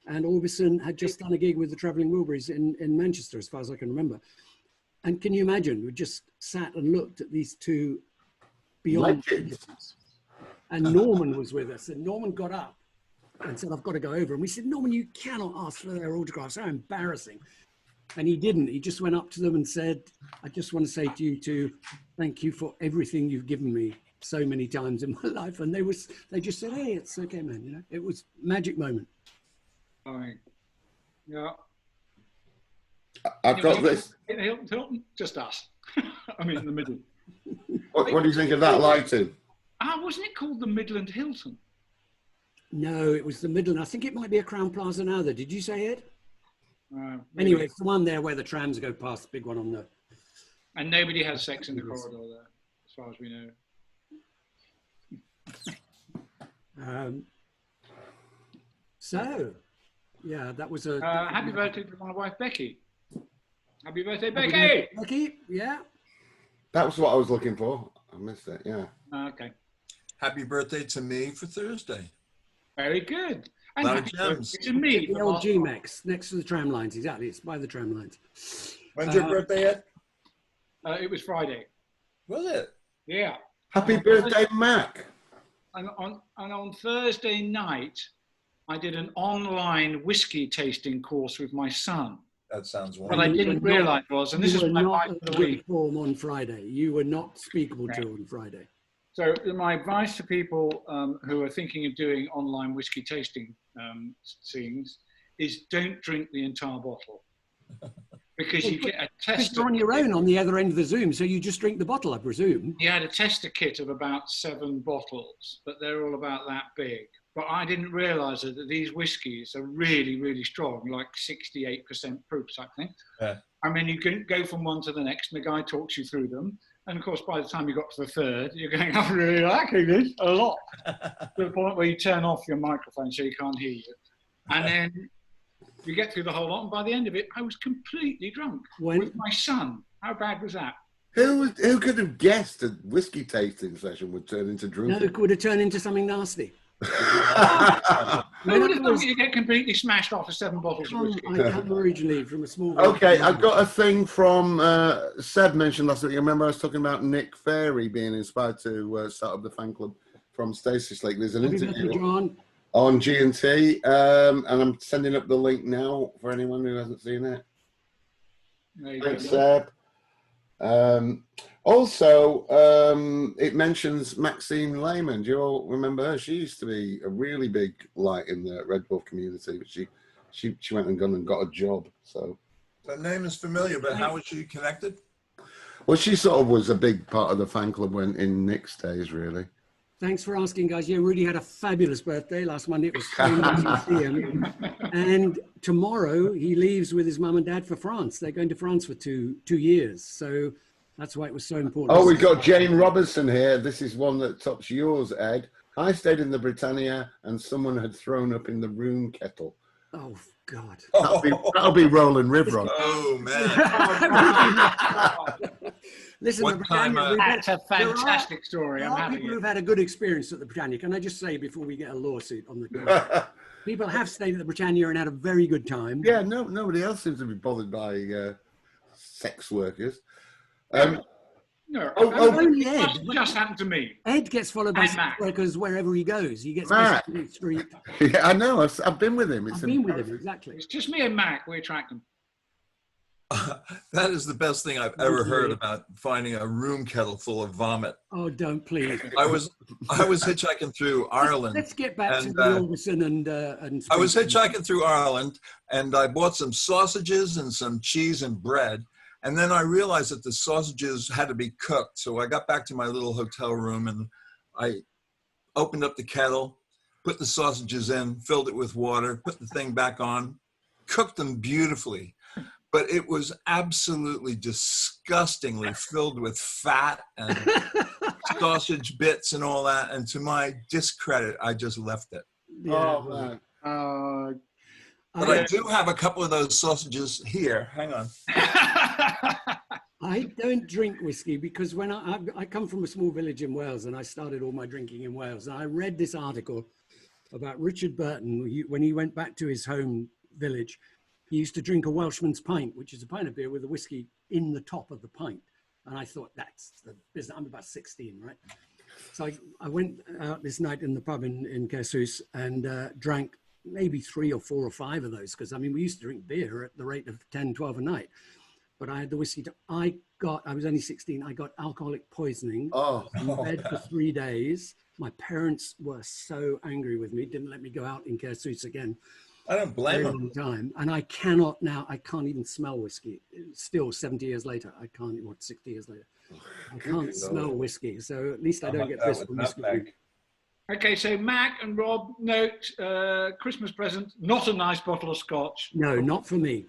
And Orbison had just done a gig with the Travelling Wilburys in Manchester, as far as I can remember. And can you imagine, we just sat and looked at these two beyond legends. And Norman was with us, and Norman got up and said, I've got to go over. And we said, Norman, you cannot ask for their autographs. How embarrassing. And he didn't. He just went up to them and said, I just want to say to you two, thank you for everything you've given me so many times in my life. And they just said, hey, it's okay, man. You know, it was a magic moment. Yeah. I've got this. Hilton, just us. I mean, in the middle. What do you think of that lighting? Wasn't it called the Midland Hilton? No, it was the Midland. I think it might be a Crown Plaza now, though. Did you say it? Anyway, it's the one there where the trams go past, the big one on the... And nobody has sex in the corridor there, as far as we know. So, yeah, that was a... happy birthday to my wife, Becky. Happy birthday, Becky! Becky, yeah. That was what I was looking for. I missed it, yeah. Okay. Happy birthday to me for Thursday. Very good. And a lot of happy gems. birthday to me. The old G-Max, next to the tram lines, exactly. It's by the tram lines. When's your birthday yet? It was Friday. Was it? Yeah. Happy birthday, Mac. And on Thursday night, I did an online whiskey tasting course with my son. That sounds What wonderful. I didn't realise was, and this is my advice for the week. Form on Friday. You were not speakable to on Friday. So my advice to people who are thinking of doing online whiskey tasting scenes is don't drink the entire bottle. Because you get a tester. You're on your own on the other end of the Zoom, so you just drink the bottle, I presume. He had a tester kit of about 7 bottles, but they're all about that big. But I didn't realise that these whiskies are really, really strong, like 68% proof type thing. Yeah. I mean, you can go from one to the next, and the guy talks you through them. And of course, by the time you got to the third, you're going, I'm really liking this a lot. To the point where you turn off your microphone so you can't hear you. And then you get through the whole lot, and by the end of it, I was completely drunk with my son. How bad was that? Who could have guessed a whiskey tasting session would turn into drinking? No, it would have turned into something nasty. I would have thought you get completely smashed off of 7 bottles of whiskey. I come originally from a small... Okay, I've got a thing from Seb mentioned last week. Remember I was talking about Nick Ferry being inspired to start up the fan club from Stasis Leak. There's an interview on G&T, and I'm sending up the link now for anyone who hasn't seen it. Thanks, Seb. Also, it mentions Maxine Lehman. Do you all remember her? She used to be a really big light in the Red Dwarf community, but she went and got a job. So That name is familiar, but how was she connected? well, she sort of was a big part of the fan club when in Nick's days, really. Thanks for asking, guys. Yeah, Rudy had a fabulous birthday last Monday. It was so nice to see him. And tomorrow he leaves with his mum and dad for France. They're going to France for two years. So that's why it was so important. Oh, we've got Jane Robertson here. This is one that tops yours, Ed. I stayed in the Britannia and someone had thrown up in the room kettle. Oh, God. That'll be Roland Rivron. Oh, man. Listen, One time, That's a fantastic story. I'm having people it. who've had a good experience at the Britannia. Can I just say before we get a lawsuit on the door? People have stayed at the Britannia and had a very good time. Yeah, nobody else seems to be bothered by sex workers. No, only Ed. it just happened to me. Ed gets followed by And sex Mac. workers wherever he goes. He gets Mac. on the street. Yeah, I know. I've been with him. I've been with him, exactly. It's just me and Mac. We attract them. That is the best thing I've ever heard about finding a room kettle full of vomit. Oh, don't please. I was hitchhiking through Ireland. Let's get back to and, the Orbison and I was hitchhiking through Ireland, and I bought some sausages and some cheese and bread. And then I realized that the sausages had to be cooked. So I got back to my little hotel room and I opened up the kettle, put the sausages in, filled it with water, put the thing back on, cooked them beautifully. But it was absolutely disgustingly filled with fat and sausage bits and all that. And to my discredit, I just left it. Yeah. Oh, man. But I do have a couple of those sausages here. Hang on. I don't drink whiskey because when I come from a small village in Wales and I started all my drinking in Wales. And I read this article about Richard Burton when he went back to his home village. He used to drink a Welshman's pint, which is a pint of beer with a whiskey in the top of the pint. And I thought, that's the business. I'm about 16, right? So I went out this night in the pub in Caersus and drank maybe 3 or 4 or 5 of those. Because, I mean, we used to drink beer at the rate of 10, 12 a night. But I had the whiskey. I was only 16. I got alcoholic poisoning. In bed for 3 days. My parents were so angry with me, didn't let me go out in Caersus again. I don't blame Very them. long time. And I can't even smell whiskey. Still 70 years later, I can't, what, 60 years later. I can't smell whiskey. So at least I don't get pissed from whiskey. Okay, so Mac and Rob, note, Christmas present, not a nice bottle of scotch. No, not for me.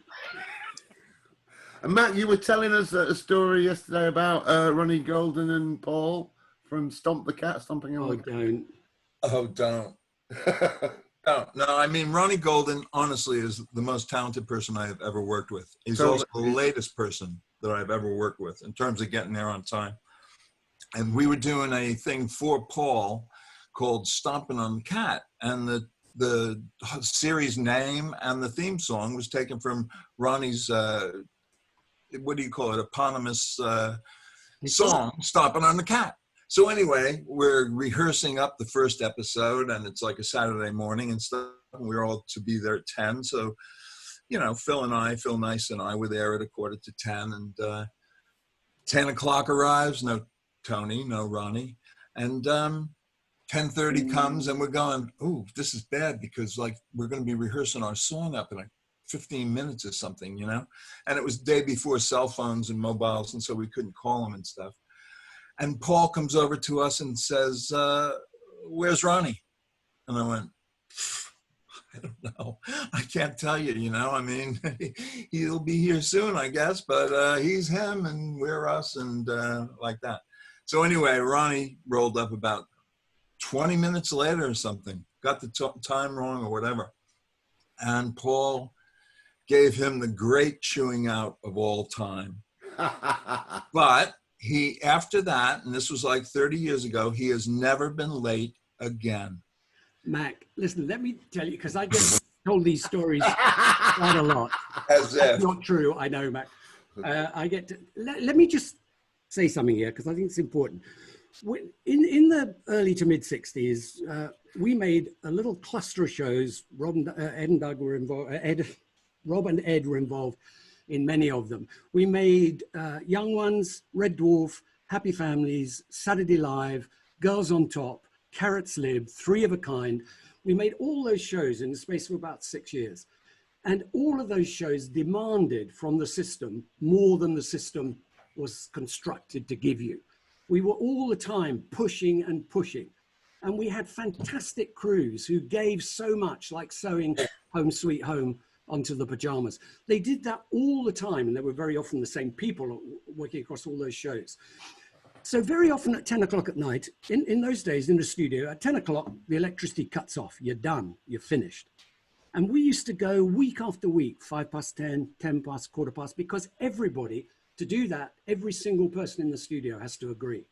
And Matt, you were telling us a story yesterday about Ronnie Golden and Paul from Stomping Oh, on the don't. Oh, don't. No, I mean, Ronnie Golden, honestly, is the most talented person I have ever worked with. He's also the latest person that I've ever worked with in terms of getting there on time. And we were doing a thing for Paul called Stomping on the Cat. And the series name and the theme song was taken from Ronnie's, what do you call it, eponymous song, Stomping on the Cat. So anyway, we're rehearsing up the first episode, and it's like a Saturday morning and stuff. And we're all to be there at 10. So, you know, Phil Nice and I were there at 9:45, and 10 o'clock arrives. No Tony, no Ronnie, and 10:30 comes, and we're going, oh, this is bad because like we're going to be rehearsing our song up in like 15 minutes or something, you know. And it was the day before cell phones and mobiles, and so we couldn't call them and stuff. And Paul comes over to us and says, where's Ronnie? And I went, I don't know. I can't tell you, you know. I mean, he'll be here soon, I guess, but he's him and we're us and like that. So anyway, Ronnie rolled up about 20 minutes later or something, got the time wrong or whatever. And Paul gave him the great chewing out of all time. But he, after that, and this was like 30 years ago, he has never been late again. Mac, listen, let me tell you, because I get told these stories quite a lot. As if. That's not true, I know, Mac. Let me just say something here, because I think it's important. In the early to mid 60s, we made a little cluster of shows. Rob and Ed were involved in many of them. We made Young Ones, Red Dwarf, Happy Families, Saturday Live, Girls on Top, Carrots Lib, Three of a Kind. We made all those shows in the space of about 6 years. And all of those shows demanded from the system more than the system was constructed to give you. We were all the time pushing and pushing. And we had fantastic crews who gave so much, like sewing Home Sweet Home onto the pajamas. They did that all the time, and they were very often the same people working across all those shows. So very often at 10 o'clock at night, in those days in the studio, at 10 o'clock, the electricity cuts off. You're done, you're finished. And we used to go week after week, 5 past 10, 10 past, quarter past, because everybody, to do that, every single person in the studio has to agree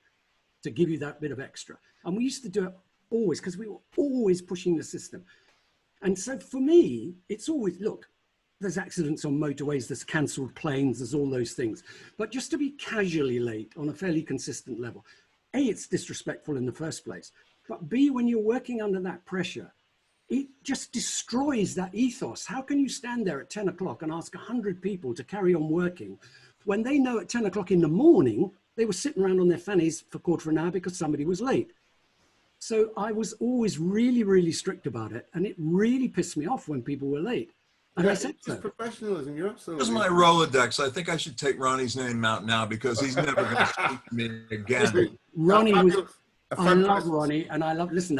to give you that bit of extra. And we used to do it always, because we were always pushing the system. And so for me, it's always, look, there's accidents on motorways, there's cancelled planes, there's all those things. But just to be casually late on a fairly consistent level, A, it's disrespectful in the first place. But B, when you're working under that pressure, it just destroys that ethos. How can you stand there at 10 o'clock and ask 100 people to carry on working when they know at 10 o'clock in the morning, they were sitting around on their fannies for a quarter of an hour because somebody was late? So I was always really, really strict about it. And it really pissed me off when people were late. And Yeah, I said so. professionalism, you're absolutely Here's my Rolodex. I think I should take Ronnie's name out now because he's never going to speak to me again. Ronnie was, I love fantastic- Ronnie, and I love, listen,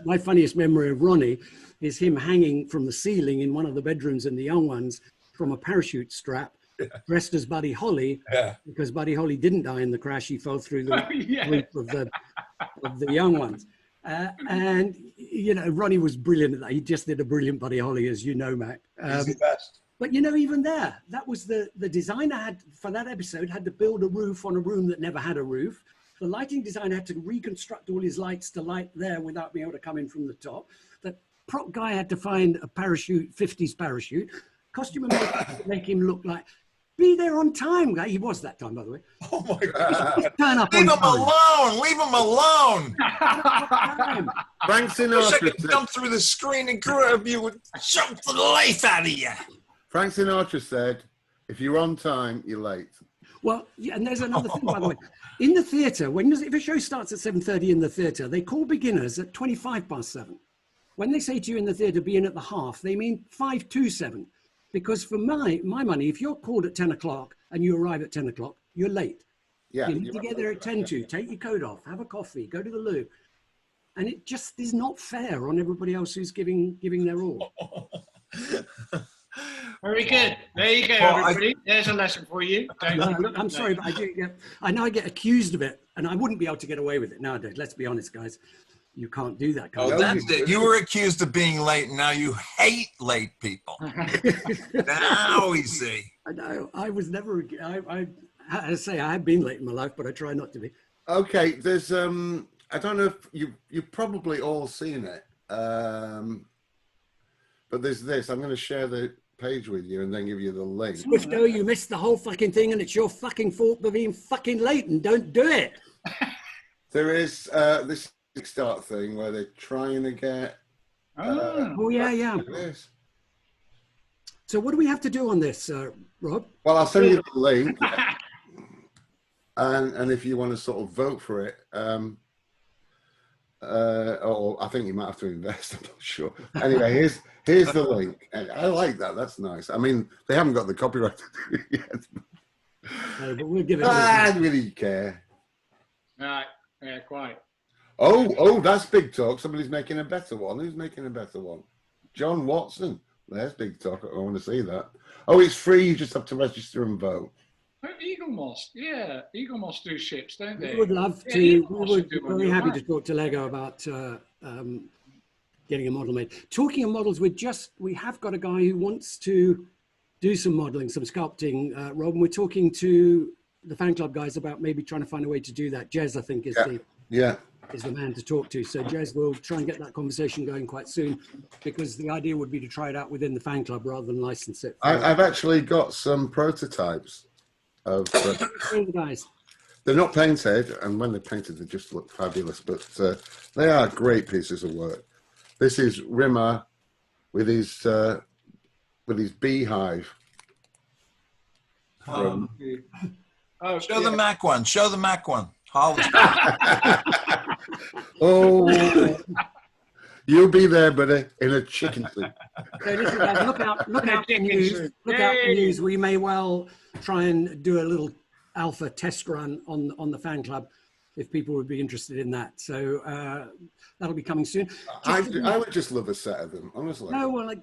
my funniest memory of Ronnie is him hanging from the ceiling in one of the bedrooms in the Young Ones from a parachute strap, dressed as Buddy Holly, because Buddy Holly didn't die in the crash. He fell through the roof of the Young Ones. And, you know, Ronnie was brilliant at that. He just did a brilliant Buddy Holly, as you know, Mac. He's the best. But, you know, even there, that was the designer had, for that episode, had to build a roof on a room that never had a roof. The lighting designer had to reconstruct all his lights to light there without being able to come in from the top. The prop guy had to find a parachute, 50s parachute. Costume maker had to make him look like, be there on time, guy. He was that time, by the way. Oh my God. Turn up Leave on him time. alone. Leave him alone. Frank I wish I Sinatra, could jump through the screen and grab you and jump the life out of you. Frank Sinatra said, if you're on time, you're late. Well, yeah, and there's another thing, by the way. In the theatre, if a show starts at 7:30 in the theatre, they call beginners at 25 past 7. When they say to you in the theatre, be in at the half, they mean 5 to 7. Because for my money, if you're called at 10 o'clock and you arrive at 10 o'clock, you're late. Yeah, You need to get there at 10 to, take your coat off, have a coffee, go to the loo. And it just is not fair on everybody else who's giving their all. Very good. There you go, Well, everybody. There's a lesson for you. I'm sorry, but I know I get accused of it, and I wouldn't be able to get away with it nowadays. Let's be honest, guys. You can't do that. Oh, that's it. You were accused of being late, and now you hate late people. Now we see. I know. I was never. I say I have been late in my life, but I try not to be. Okay, there's I don't know if you've probably all seen it, but there's this. I'm going to share the page with you and then give you the link. Swifto, you missed the whole fucking thing, and it's your fucking fault for being fucking late, and don't do it. There is this start thing where they're trying to get. Oh yeah. This. So what do we have to do on this, Rob? Well, I'll send you the link, and if you want to sort of vote for it, or I think you might have to invest. I'm not sure. Anyway, here's the link. And I like that. That's nice. I mean, they haven't got the copyright yet. No, but we'll give it. I don't really care. Right. Yeah, quite. Oh, that's big talk. Somebody's making a better one. Who's making a better one? John Watson. There's big talk. I want to see that. Oh, it's free. You just have to register and vote. Oh, Eagle Moss. Yeah, Eagle Moss do ships, don't they? We would love to. Eagle We Moss would do be one, very you're happy right. to talk to Lego about getting a model made. Talking of models, we have got a guy who wants to do some modeling, some sculpting, Rob, and we're talking to the fan club guys about maybe trying to find a way to do that. Jez, I think, is the man to talk to. So Jez will try and get that conversation going quite soon, because the idea would be to try it out within the fan club rather than license it. I've actually got some prototypes of. The guys. They're not painted, and when they're painted, they just look fabulous. But they are great pieces of work. This is Rimmer with his beehive. from. Oh, Show the Mac one. Show the Mac one. Hollister. Oh, you'll be there, buddy, in a chicken suit. So listen, guys, look out for news. Look out for news. We may well try and do a little alpha test run on the fan club if people would be interested in that. So that'll be coming soon. I would just love a set of them, honestly. No, well,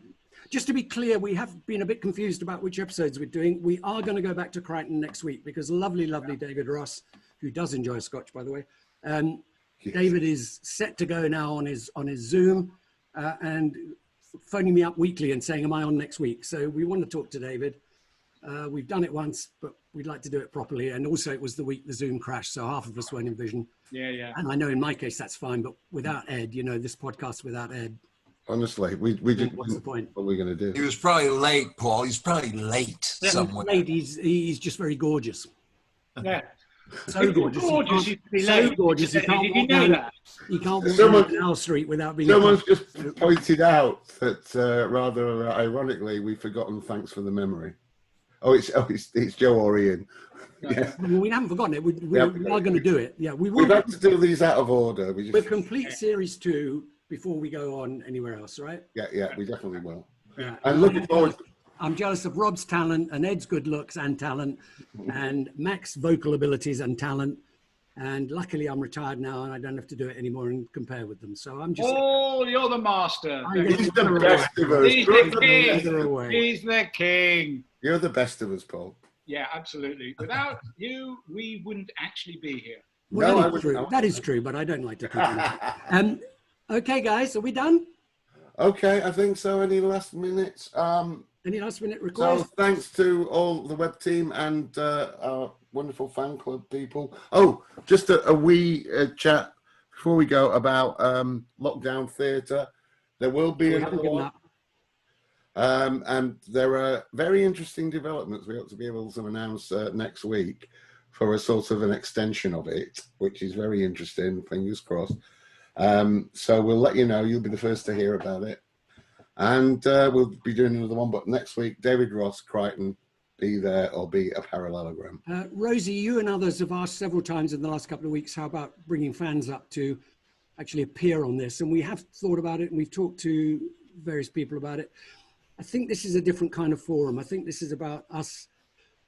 just to be clear, we have been a bit confused about which episodes we're doing. We are going to go back to Crichton next week because lovely David Ross, who does enjoy Scotch, by the way. Yes. David is set to go now on his Zoom and phoning me up weekly and saying, am I on next week? So we want to talk to David. We've done it once, but we'd like to do it properly. And also it was the week the Zoom crashed, so half of us weren't in vision. Yeah. And I know in my case that's fine, but without Ed, this podcast without Ed. Honestly, we just, what's the point? What are we going to do? He was probably late, Paul. He's probably late somewhere. He's just very gorgeous. Yeah. So gorgeous. He can't walk down. He can't walk down L Street without being. Someone's just pointed out that rather ironically, we've forgotten "Thanks for the Memory." Oh, it's Joe or Ian. Yeah. Well, we haven't forgotten it. We are going to do it. Yeah, we will. We've had to do these out of order. We'll complete series 2 before we go on anywhere else, right? Yeah, we definitely will. Yeah. I'm looking forward. I'm jealous of Rob's talent and Ed's good looks and talent and Mac's vocal abilities and talent. And luckily I'm retired now and I don't have to do it anymore and compare with them. So I'm just... Oh, you're the master. He's the best of us. He's the king. He's the king. You're the best of us, Paul. Yeah, absolutely. Without you, we wouldn't actually be here. Well, no, that is true, but I don't like to think okay, guys, are we done? Okay, I think so. Any last minutes? Any last minute requests? So thanks to all the web team and our wonderful fan club people. Oh, just a wee chat before we go about Lockdown Theatre. There will be another one. And there are very interesting developments we hope to be able to announce next week for a sort of an extension of it, which is very interesting, fingers crossed. So we'll let you know. You'll be the first to hear about it. And we'll be doing another one, but next week, David Ross, Crichton, be there or be a parallelogram. Rosie, you and others have asked several times in the last couple of weeks, how about bringing fans up to actually appear on this? And we have thought about it and we've talked to various people about it. I think this is a different kind of forum. I think this is about us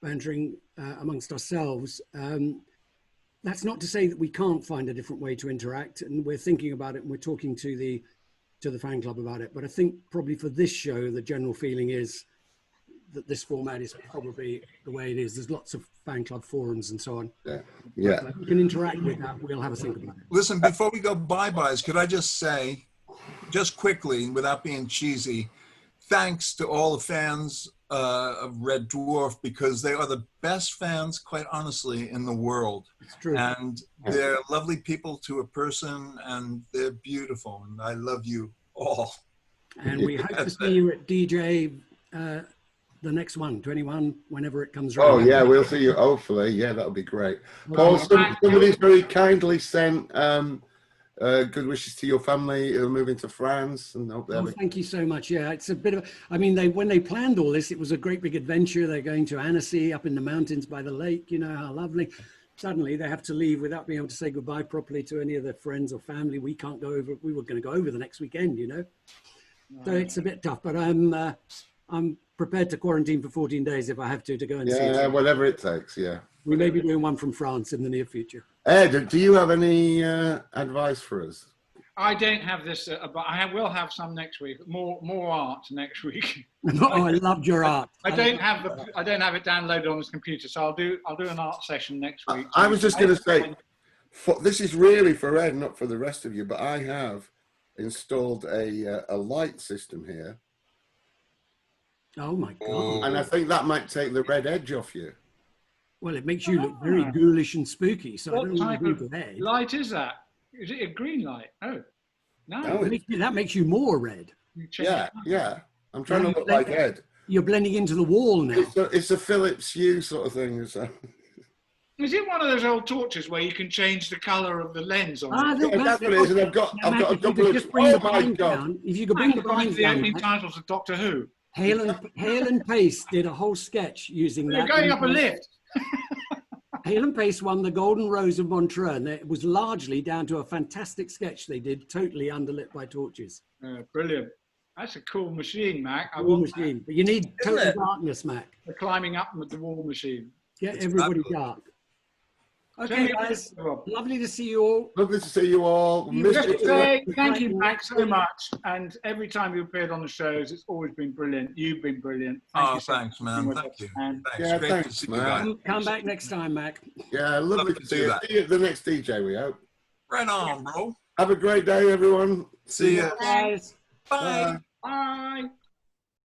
bantering amongst ourselves. That's not to say that we can't find a different way to interact, and we're thinking about it and we're talking to the fan club about it. But I think probably for this show, the general feeling is that this format is probably the way it is. There's lots of fan club forums and so on. Yeah. But we can interact with that. We'll have a think about it. Listen, before we go bye-byes, could I just say, just quickly, without being cheesy, thanks to all the fans of Red Dwarf, because they are the best fans, quite honestly, in the world. It's true. And they're lovely people to a person, and they're beautiful, and I love you all. And we hope to see you at DJ, the next one, 21, whenever it comes around. Oh, yeah, we'll see you, hopefully. Yeah, that'll be great. Paul, somebody's very kindly sent good wishes to your family who are moving to France. And hope thank you so much. Yeah, it's a bit of, when they planned all this, it was a great big adventure. They're going to Annecy up in the mountains by the lake, how lovely. Suddenly they have to leave without being able to say goodbye properly to any of their friends or family. We can't go over, we were going to go over the next weekend, So it's a bit tough, but I'm prepared to quarantine for 14 days if I have to go and see it. Yeah, whatever it takes, yeah. We may be doing one from France in the near future. Ed, do you have any advice for us? I don't have this, but I will have some next week. More art next week. Oh, I loved your art. I don't have it downloaded on this computer, so I'll do an art session next week. I was just going to say, this is really for Ed, not for the rest of you, but I have installed a light system here. Oh my God! And I think that might take the red edge off you. Well, it makes you look very ghoulish and spooky. So what I don't type want of to red. light is that? Is it a green light? Oh, no. That makes you more red. Yeah. I'm trying to look like Ed. You're blending into the wall now. It's a Philips Hue sort of thing. So. Is it one of those old torches where you can change the colour of the lens on it? Yeah, that's what it is. And I've got a double. Oh my God! If you could bring the blind the down, opening titles of Doctor Who. Hale and Pace did a whole sketch using You're that. going up a lift. Hale and Pace won the Golden Rose of Montreux, and it was largely down to a fantastic sketch they did, totally underlit by torches. Brilliant. That's a cool machine, Mac. I Wall want machine, but you need total darkness, Mac. the climbing up with the wall machine. Get everybody dark. Okay, guys. Lovely to see you all. Lovely to see you all. Just to say thank you, Mac, so much. And every time you appeared on the shows, it's always been brilliant. You've been brilliant. Thank you so thanks, man. Thank you. And Yeah, Great thanks, to see man. you guys. Come back next time, Mac. Yeah, lovely to see you. See you at the next DJ, we hope. Right on, bro. Have a great day, everyone. See ya. Guys. Bye. bye.